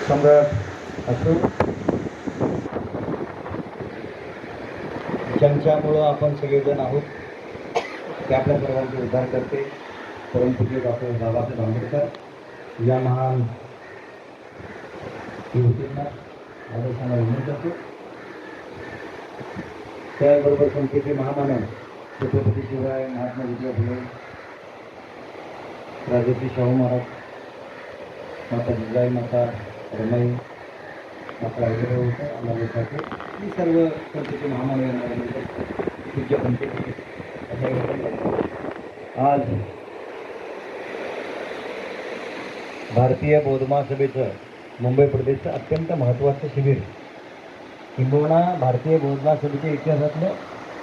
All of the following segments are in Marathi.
सम्राट असो, ज्यांच्यामुळं आपण सगळेजण आहोत ते आपल्या सर्वांचे उद्धार करते परमपूज्य डॉक्टर बाबासाहेब आंबेडकर या महान युवतींना आदर्शांना विनंती करतो. त्याचबरोबर संस्थेचे महामानव छत्रपती शिवराय महात्मा ज्योतिबा फुले, राजर्षी शाहू महाराज, माता जिजाई, माता रमाई, माता आईराव अण्णाभाऊ ही सर्व संस्थेचे महामानव यांना पूज्य पंथे आज भारतीय बौद्ध महासभेचं मुंबई प्रदेशचं अत्यंत महत्त्वाचं शिबिर, किंबहुना भारतीय बौद्ध महासभेच्या इतिहासातलं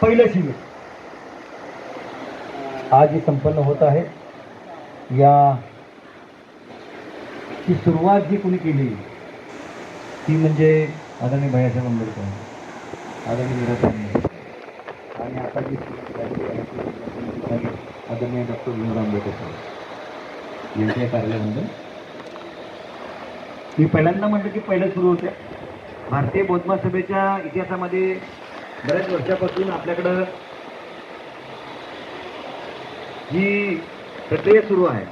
पहिलं शिबिर आज संपन्न होत आहे. याची सुरुवात जी कोणी केली ती म्हणजे आदरणीय भैयासाहेब आंबेडकर, आदरणीय मीरासाहेब आणि आता जी आदरणीय डॉक्टर भीमराव आंबेडकर यांच्या कार्यालयामध्ये मी पहिल्यांदा म्हटलं की पहिलं सुरू होते. भारतीय बौद्ध महासभेच्या इतिहासामध्ये बऱ्याच वर्षापासून आपल्याकडं जी प्रक्रिया सुरू आहे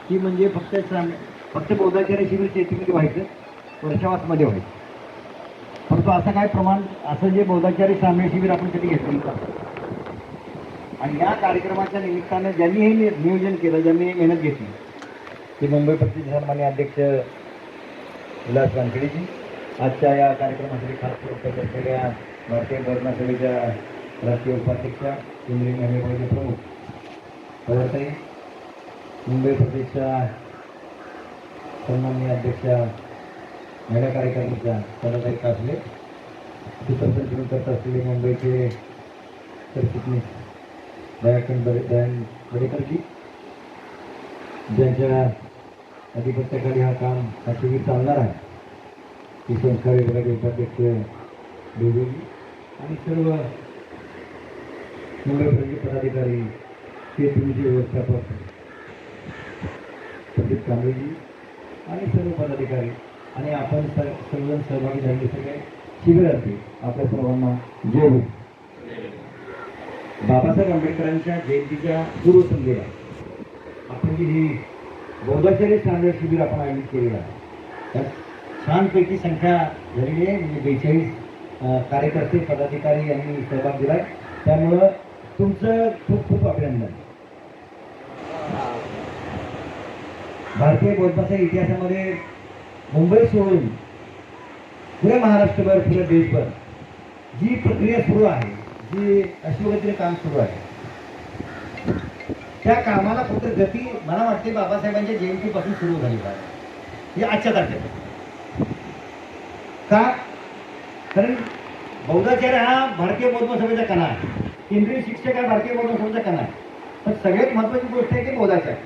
ती म्हणजे फक्त बौद्धाचार्य शिबिर शेतीमध्ये व्हायचं, वर्षावासमध्ये व्हायचं. परंतु असं काय प्रमाण असं जे बौद्धाचार्य साम्य शिबिर आपण कधी घेतलं नव्हतं. आणि या कार्यक्रमाच्या निमित्तानं ज्यांनी हे नियोजन केलं, ज्यांनी मेहनत घेतली ते मुंबई प्रदेश सन्मान्य अध्यक्ष विलास वानखेडेजी, आजच्या या कार्यक्रमासाठी खास उपस्थित असलेल्या भारतीय बौद्ध महासभेच्या राष्ट्रीय उपाध्यक्षा केंद्रीय महिला प्रमुख पवारताई, मुंबई प्रदेशच्या सन्माननीय अध्यक्षा महिला कार्यकर्त्यांच्या सदाताई कासले, सूत्रसंचलन करत असलेले मुंबईचे सरचिटणीस दयाखंड बडेकरजी, ज्यांच्या अधिपत्याखाली हा शिबिर चालणार आहे, ती संस्कार विभागाचे उपाध्यक्ष देवीजी आणि सर्व मुंबई प्रदेश पदाधिकारी, शेतीचे व्यवस्थापक प्रदीप कांबळेजी आणि सर्व पदाधिकारी आणि आपण सर्वजण सहभागी झालेले सगळे शिबिरार्थी आपल्या सर्वांना जय हो. बाबासाहेब आंबेडकरांच्या जयंतीच्या पूर्वसंध्येला आपण जी ही बौद्धाचार्य साम्य शिबिर आपण आयोजित केलेलं आहे, त्यात छानपैकी संख्या झालेली आहे. म्हणजे 42 कार्यकर्ते पदाधिकारी यांनी सहभाग दिला आहे. त्यामुळं तुमचं खूप खूप अभिनंदन. भारतीय बौद्ध इतिहासामध्ये मुंबई सोडून पुऱ्या महाराष्ट्रभर, पुऱ्या देशभर जी प्रक्रिया सुरू आहे, जी अश्वगतीने काम सुरू आहे, त्या कामाला फक्त गती मला वाटते बाबासाहेबांच्या जयंतीपासून सुरू झालेली आहे. हे आजच्या तारखेला का? कारण बौद्धाचार्य हा भारतीय बौद्ध सभेचा कणा आहे, केंद्रीय शिक्षक हा भारतीय बौद्ध सभेचा कणा आहे. पण सगळ्यात महत्त्वाची गोष्ट आहे की बौद्धाचार्य.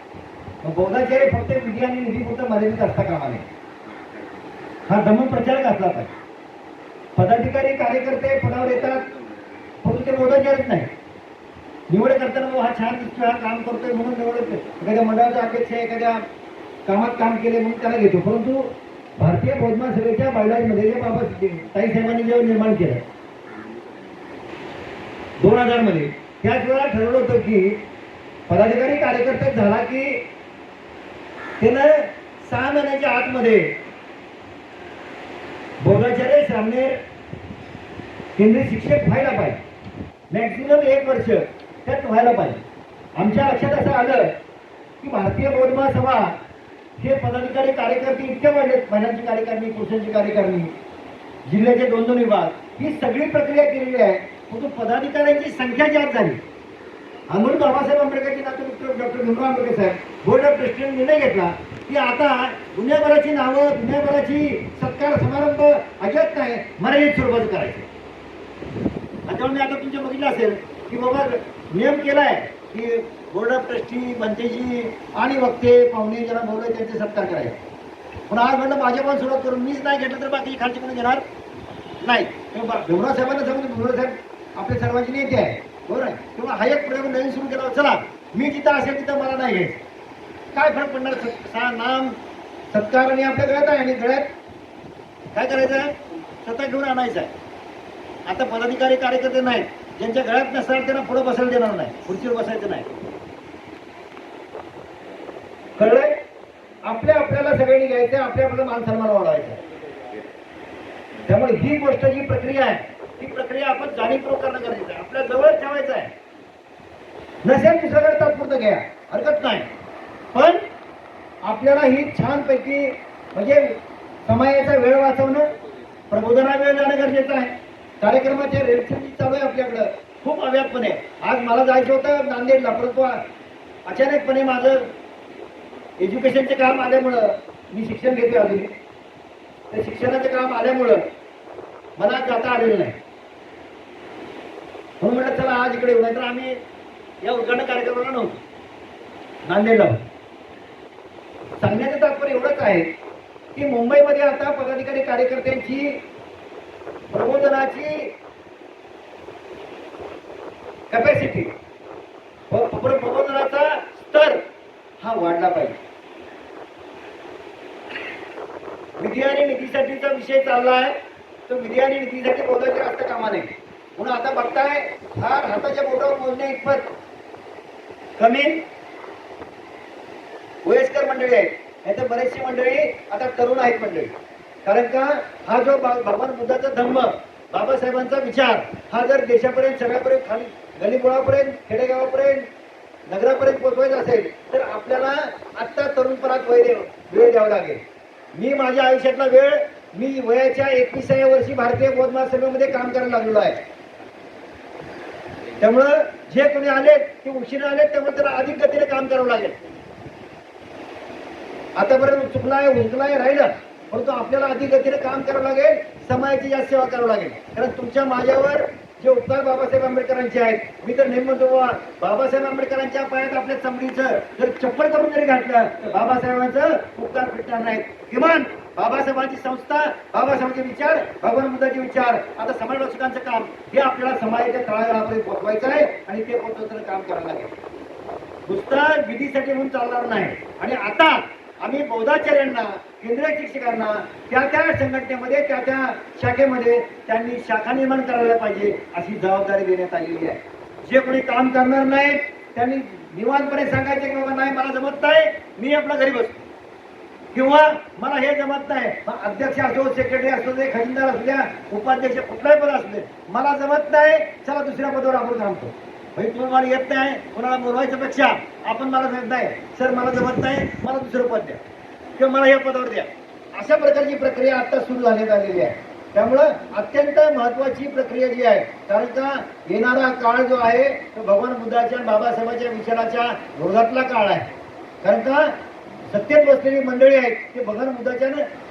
मग बौद्धाचार्य फक्त विधी आणि निधीपुरतं मर्यादित असता कामा नये. हा दमन प्रचारक असला पाहिजे. पदाधिकारी कार्यकर्ते पदावर येतात परंतु ते बौद्धाचार्यच नाही. निवड करताना हा छान दिसतो, हा काम करतोय म्हणून निवड, एखाद्या मंडळाचा अध्यक्ष आहे, एखाद्या कामात काम केले म्हणून त्याला घेतो. परंतु भारतीय बौद्ध महासभेच्या बायलॉजमध्ये जे बाबा ताई साहेबांनी जेव्हा निर्माण केलं 2000 मध्ये, त्याच वेळेला ठरवलं होतं की पदाधिकारी कार्यकर्ते झाला की त्यानं 6 महिन्याच्या आतमध्ये बौद्धाचार्य सामने केंद्रीय शिक्षक व्हायला पाहिजे. मॅक्सिमम 1 वर्ष त्यात व्हायला पाहिजे. आमच्या लक्षात असं आलं की भारतीय बौद्ध महासभा हे पदाधिकारी कार्यकर्ते इतके वाढले, महिलांची कार्यकारिणी, पुरुषांची कार्यकारिणी, जिल्ह्याचे 2-2 विभाग, ही सगळी प्रक्रिया केलेली आहे. परंतु पदाधिकाऱ्यांची संख्या जास्त झाली. म्हणून बाबासाहेब आंबेडकरचे नातू doctor Bhimrao Ambedkar saheb board of ट्रस्टीने निर्णय घेतला की आता दुनियाभराची नावं, दुनियाभराची सत्कार समारंभ अजिबात नाही, मर्यादित स्वरूपाचं करायचं. त्याच्यामुळे मी आता तुमच्या बघितलं असेल की बाबा नियम केलाय की बोर्ड ऑफ ट्रस्टी, मंत्रीजी आणि वक्ते पाहुणे ज्यांना बोलले त्यांचे सत्कार करायचे. पण आज म्हणलं माझ्या पण सुरुवात करून मीच नाही घेतलं तर बाकी खालची कोणी घेणार नाही. भीमराव साहेबांना सांगून भीमराव साहेब आपले सर्वांचे नेते आहे, बरोबर आहे. तेव्हा हा एक प्रयोग नवीन सुरू केला. चला मी जिथं असेल तिथं मला नाही घ्यायचं, काय फरक पडणार. नाम सत्कार आणि आपल्या गळ्यात आहे आणि गळ्यात काय करायचं आहे? स्वतः घेऊन आणायचं आहे. आता पदाधिकारी कार्यकर्ते नाहीत, ज्यांच्या गळ्यात नसणार त्यांना पुढे बसायला देणार नाही, खुर्चीवर बसायचं नाही. कळलंय? आपल्याला सगळ्यांनी घ्यायचं, आपल्याला मान सन्मान वाढवायचा. त्यामुळे ही गोष्ट जी प्रक्रिया आहे ती प्रक्रिया आपण जाणीवपूर्वक करणं गरजेचं आहे. आपल्या जवळ ठेवायचं आहे. नसेल दुसऱ्याकडे तात्पुरतं घ्या, हरकत नाही, पण आपल्याला ही छानपैकी म्हणजे समाजाचा वेळ वाचवणं, प्रबोधना वेळ जाणं गरजेचं आहे. कार्यक्रमाच्या रेलचेल चालू आहे आपल्याकडं खूप अव्यापपणे. आज मला जायचं होतं नांदेडला, परंतु अचानकपणे माझं एज्युकेशनचे काम आल्यामुळं, मी शिक्षण घेतोय अजूनही, तर शिक्षणाचं काम आल्यामुळं मला जाता आलेलं नाही. म्हणून म्हटलं चला आज इकडे येऊ, नाहीतर आम्ही या उद्घाटन कार्यक्रमाला नव्हतो, नांदेडला. सांगण्याचं तात्पर्य एवढंच आहे की मुंबईमध्ये आता पदाधिकारी कार्यकर्त्यांची प्रबोधनाची कॅपॅसिटी, प्रबोधनाचा स्तर हा वाढला पाहिजे. विधी आणि निधीसाठीचा विषय चालला आहे, तो विधी आणि निधीसाठी बोलायचे असतं कामा नये. म्हणून आता बघताय हा हाताच्या बोटावर मोजण्या इतपत कमी वयस्कर मंडळी आहेत, नाहीतर बरेचशी मंडळी आता तरुण आहेत मंडळी. कारण का हा जो भगवान बुद्धाचा धम्म, बाबासाहेबांचा विचार हा जर देशापर्यंत सगळ्यापर्यंत खाली गलीबोळापर्यंत, खेडेगावापर्यंत, नगरापर्यंत पोहोचवायचा असेल तर आपल्याला आत्ता तरुणपणात वेळ द्यावा लागेल. मी माझ्या आयुष्यातला वेळ मी वयाच्या 21व्या वर्षी भारतीय बौद्ध महासभेमध्ये काम करायला लागलेलो आहे. त्यामुळं जे कोणी आले ते उशिरा आले, त्यामुळे त्याला अधिक गतीने काम करावं लागेल. आतापर्यंत चुकलाय हुंकलाय राहिलं, परंतु आपल्याला अधिक गतीने काम करावं लागेल, समाजाची जास्त सेवा करावं लागेल. कारण तुमच्या माझ्यावर जे उपकार बाबासाहेब आंबेडकरांचे आहेत, मी तर नेहमी म्हणतो बाबासाहेब आंबेडकरांच्या पायात आपल्या चमडीचं जर चप्पल करून जरी घातलं तर बाबासाहेबांचं उपकार फिटणार नाहीत. किमान बाबासाहेबांची संस्था, बाबासाहेबांचे विचार, भगवान बुद्धाचे विचार, आता समाज रक्षकांचं काम हे आपल्याला समाजाच्या तळागाळापर्यंत पोहोचवायचं आहे आणि ते पोहोचवताना काम करावं लागेल. नुसतं विधीसाठी म्हणून चालणार नाही. आणि आता आम्ही बौद्धाचार्यांना, केंद्रीय शिक्षकांना त्या त्या संघटनेमध्ये, त्या त्या शाखेमध्ये त्यांनी शाखा निर्माण करायला पाहिजे अशी जबाबदारी देण्यात आलेली आहे. जे कोणी काम करणार नाहीत त्यांनी निवांतपणे सांगायचे की बाबा नाही मला जमत नाही, मी आपल्या घरी बसतो, किंवा मला हे जमत नाही, अध्यक्ष असो, सेक्रेटरी असो दे, खजिनदार असू द्या, उपाध्यक्ष कुठलाही पद असू दे, मला जमत नाही, चला दुसऱ्या पदावर आपण थांबतो. भाई तुम्हाला येत नाही, कोणाला बोलवायच्या पेक्षा आपण मला जमत नाही सर, मला जमत नाही, मला दुसरं पद द्या किंवा मला हे पदावर द्या, अशा प्रकारची प्रक्रिया आता सुरू झाण्यात आलेली आहे. त्यामुळं अत्यंत महत्वाची प्रक्रिया जी आहे, कारण का येणारा काळ जो आहे तो भगवान बुद्धाच्या, बाबासाहेबांच्या विचाराच्या विरोधातला काळ आहे. कारण का सत्तेत बसलेली मंडळी आहेत ते भगवान बुद्धाच्या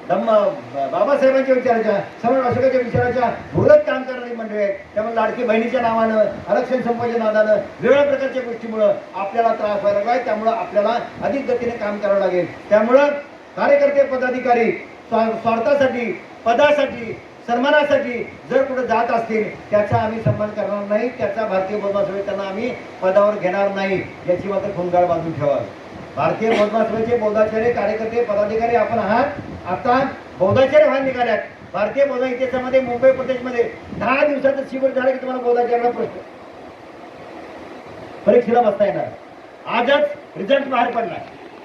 बाबासाहेबांच्या विचाराच्या, समाज अशोकाच्या विचाराच्या विरोधात काम करणारी मंडळी आहेत. त्यामुळे लाडकी बहिणीच्या नावानं, आरक्षण संपाच्या नादानं, वेगळ्या प्रकारच्या गोष्टीमुळं आपल्याला त्रास व्हायला लागला. त्यामुळं आपल्याला अधिक गतीने काम करावं लागेल. त्यामुळं कार्यकर्ते, पदाधिकारी स्वार्थासाठी, पदासाठी, सन्मानासाठी जर कुठे जात असतील त्याचा आम्ही सन्मान करणार नाही, त्याचा भारतीय बौद्ध महासभेत त्यांना आम्ही पदावर घेणार नाही, याची मात्र खुणगाड बांधून ठेवावी. भारतीय बौद्ध महासभेचे बौद्धाचार्य, कार्यकर्ते, पदाधिकारी आपण आहात. आता बौद्धाचार्य व्हायला निघाल्यात. भारतीय बौद्ध इतिहासामध्ये मुंबई प्रदेशमध्ये 10 दिवसाचं शिबिर झालं की तुम्हाला बौद्धाचार्याला प्रश्न परीक्षेला बसता येणार. आजच रिझल्ट बाहेर पडला.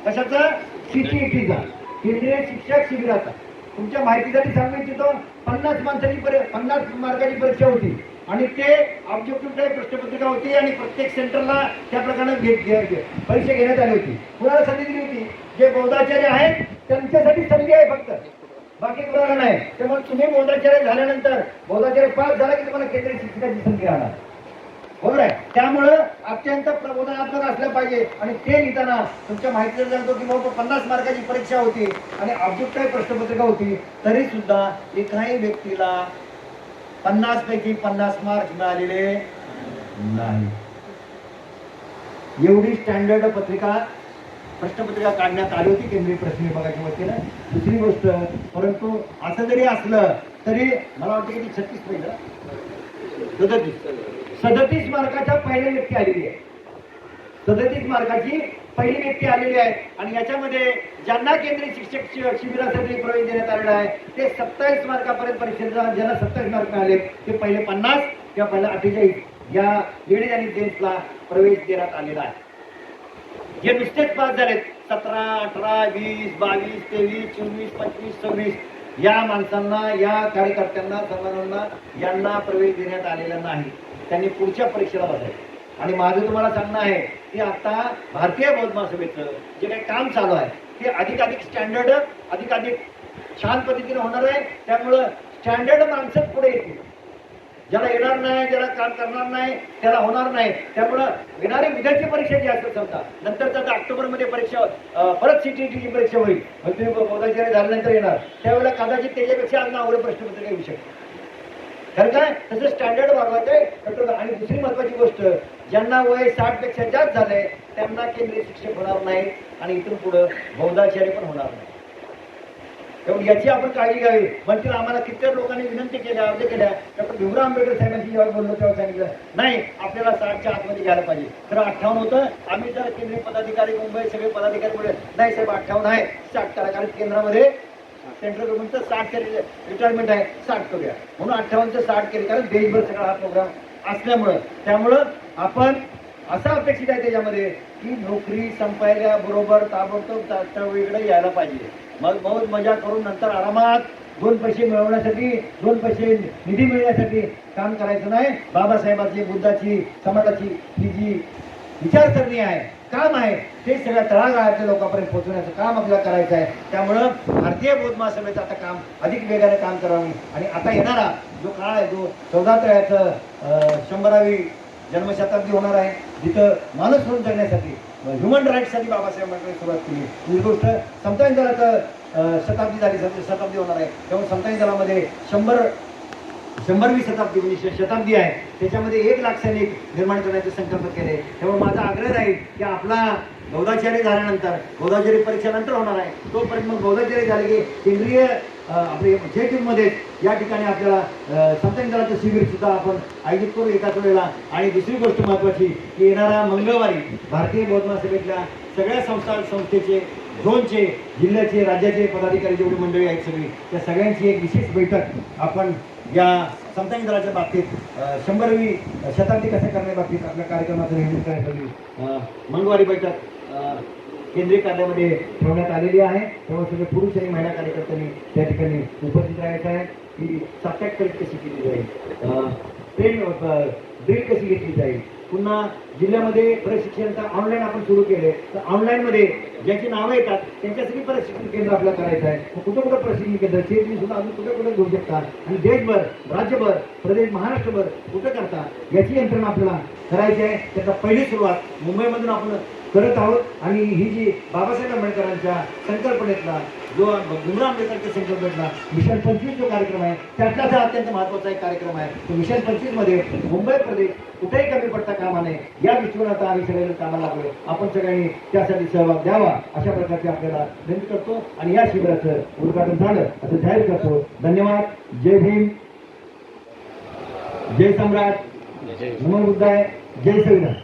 कशाचा? CTETचा, केंद्रीय शिक्षक शिबिराचा. तुमच्या माहितीसाठी सांगू इच्छितो, 50 मार्काची परीक्षा होती आणि ते ऑब्जेक्टिव्ह टाईप प्रश्नपत्रिका होती आणि प्रत्येक सेंटरला त्या प्रकारे परीक्षा घेण्यात आली होती. कुणाला संधी दिली होती? जे बौद्धाचार्य आहेत त्यांच्यासाठी संधी आहे फक्त, बाकी कुणाला नाही. त्यामुळे तुम्ही बौद्धाचार्य झाल्यानंतर, बौद्धाचार्य पास झाला की तुम्हाला केंद्रीय शिक्षकाची संधी राहणार, बरोबर आहे. त्यामुळं अत्यंत प्रबोधनात्मक असलं पाहिजे. आणि ते लिहिताना तुमच्या माहितीला सांगतो की बाबा 50 मार्काची परीक्षा होती आणि ऑब्जेक्टिव्ह टाईप प्रश्नपत्रिका होती, तरी सुद्धा एकाही व्यक्तीला 50 पैकी 50 मार्क मिळालेले नाही. एवढी स्टँडर्ड प्रश्नपत्रिका काढण्यात आली होती केंद्रीय प्रश्न विभागाच्या वतीनं. दुसरी गोष्ट, परंतु असं जरी असलं तरी मला वाटतं की 36 पहिलं 37 मार्काच्या पहिल्या व्यक्ती आलेली आहे. 37 मार्काची पहिली व्यक्ती आलेली आहे आणि याच्यामध्ये ज्यांना केंद्रीय शिक्षक शिबिरासाठी प्रवेश देण्यात आलेला आहे ते 27 मार्कापर्यंत परीक्षेचा ज्यांना 27 मार्क मिळाले ते पहिले 50 किंवा पहिले 48 या लेडीज आणि जेंट्सला प्रवेश देण्यात आलेला आहे. जे नुसतेच पास झालेत 17, 18, 20, 22, 23, 24, 25, 26 या माणसांना, या कार्यकर्त्यांना, सर्वांना यांना प्रवेश देण्यात आलेला नाही. त्यांनी पुढच्या परीक्षेला बसायचं. आणि माझं तुम्हाला सांगणं आहे की आता भारतीय बौद्ध महासभेचं जे काही काम चालू आहे ते अधिकाधिक स्टँडर्ड, अधिकाधिक छान पद्धतीने होणार आहे. त्यामुळं स्टँडर्ड माणसं पुढे येतील. ज्याला येणार नाही, ज्याला काम करणार नाही त्याला होणार नाही. त्यामुळं येणारी विद्यार्थी परीक्षा जी असते समजा नंतरचा आता ऑक्टोबरमध्ये परीक्षा परत सीटीईटीची परीक्षा होईल. मग तुम्ही बौद्धाचार्य झाल्यानंतर येणार त्यावेळेला कदाचित त्याच्यापेक्षा अजून अवघड प्रश्नपत्रिका येऊ शकते. खरं काय तसं स्टँडर्ड वाढवायचं आहे. आणि दुसरी महत्वाची गोष्ट ज्यांना वय 60 पेक्षा जास्त झालंय त्यांना केंद्रीय शिक्षक होणार नाही आणि इथून पुढे बौद्धाचार्य पण होणार नाही. त्यामुळे याची आपण काळजी घ्यावी. म्हणतील आम्हाला कित्येक लोकांनी विनंती केल्या, अर्ज केल्या. डॉक्टर भीमराव आंबेडकर साहेबांशी जेव्हा बोललो तेव्हा सांगितलं नाही आपल्याला 60च्या आतमध्ये घ्यायला पाहिजे. तर 58 होतं. आम्ही जर केंद्रीय पदाधिकारी मुंबई सगळे पदाधिकारी बोलले नाही साहेब 58 आहे 60 करा कारण केंद्रामध्ये सेंट्रल गव्हर्नमेंटचं 60चे रिटायरमेंट आहे 60 करूया म्हणून 58चं 60 केले कारण देशभर सगळा हा प्रोग्राम असल्यामुळं. त्यामुळं आपण असं अपेक्षित आहे त्याच्यामध्ये की नोकरी संपायल्याबरोबर ताबडतोब चळवळीकडे यायला पाहिजे. मग मौज मजा करून नंतर आरामात 2 पैसे मिळवण्यासाठी 2 पैसे निधी मिळण्यासाठी काम करायचं नाही. बाबासाहेबांची, बुद्धाची, समाजाची ही जी विचारसरणी आहे, काम आहे ते सगळ्या तळागाळातल्या लोकांपर्यंत पोहोचवण्याचं काम आपल्याला करायचं आहे. त्यामुळं भारतीय बौद्ध महासभेचं आता काम अधिक वेगाने काम करावं. आणि आता येणारा जो काळ आहे जो 14 तळ्याचं 100वी जन्मशताब्दी होणार आहे जिथं माणूस म्हणून जगण्यासाठी ह्युमन राईट्ससाठी बाबासाहेब आंबेडकरांनी सुरुवात केली. ही गोष्ट समता दलाचं शताब्दी झाली, शताब्दी होणार आहे. त्यामुळे समता दलामध्ये 100वी शताब्दी म्हणजे शताब्दी आहे त्याच्यामध्ये 1 लाख सैनिक निर्माण करण्याचे संकल्प केले. त्यामुळे माझा आग्रह राहील की आपला बौद्धाचार्य झाल्यानंतर बौद्धाचार्य परीक्षा नंतर होणार आहे तोपर्यंत मग बौद्धाचार्य झाले की केंद्रीय आपले जयपूरमध्ये या ठिकाणी आपल्याला समता दलाचं शिबिर सुद्धा आपण आयोजित करू एकाच वेळेला. आणि दुसरी गोष्ट महत्त्वाची की येणाऱ्या मंगळवारी भारतीय बौद्ध महासभेतल्या सगळ्या संस्थेचे, झोनचे, जिल्ह्याचे, राज्याचे पदाधिकारी जेवढी मंडळी आहेत सगळी त्या सगळ्यांची एक विशेष बैठक आपण या समता दलाच्या बाबतीत 100वी शताब्दी कसं करण्याबाबतीत आपल्या कार्यक्रमाचं नियोजन करण्यासाठी मंगळवारी बैठक केंद्रीय कार्यालयामध्ये ठेवण्यात आलेली आहे. तेव्हा सगळे पुरुष आणि महिला कार्यकर्त्यांनी त्या ठिकाणी उपस्थित राहायचं आहे. की साप्ताहिक परीक्षा कशी केली जाईल, ट्रेन ड्रिल कशी घेतली जाईल. पुन्हा जिल्ह्यामध्ये प्रशिक्षण ऑनलाईन आपण सुरू केले तर ऑनलाईनमध्ये ज्याची नावं येतात त्यांच्यासाठी प्रशिक्षण केंद्र आपल्याला करायचं आहे. कुठं कुठं प्रशिक्षण केंद्र ते सुद्धा अजून कुठे कुठे घेऊ शकता आणि देशभर, राज्यभर, प्रदेश, महाराष्ट्रभर कुठं करता याची यंत्रणा आपल्याला करायची आहे. त्याचा पहिली सुरुवात मुंबईमधून आपण करत आहोत. आणि ही जी बाबासाहेब आंबेडकरांच्या संकल्पनेतला जो भीमराव आंबेडकरच्या संकल्पनेतला मिशन 25 जो कार्यक्रम आहे त्यातलाच हा अत्यंत महत्त्वाचा एक कार्यक्रम आहे. तो मिशन 25 मध्ये मुंबई प्रदेश कुठेही कमी पडता कामा नये या दृष्टीने आता आम्ही सगळ्यांनी कामाला लागलोय. आपण सगळ्यांनी त्यासाठी सहभाग द्यावा अशा प्रकारची आपल्याला विनंती करतो आणि या शिबिराचं उद्घाटन झालं असं जाहीर करतो. धन्यवाद. जय भीम, जय सम्राट, नमो बुद्धाय, जय संविधान.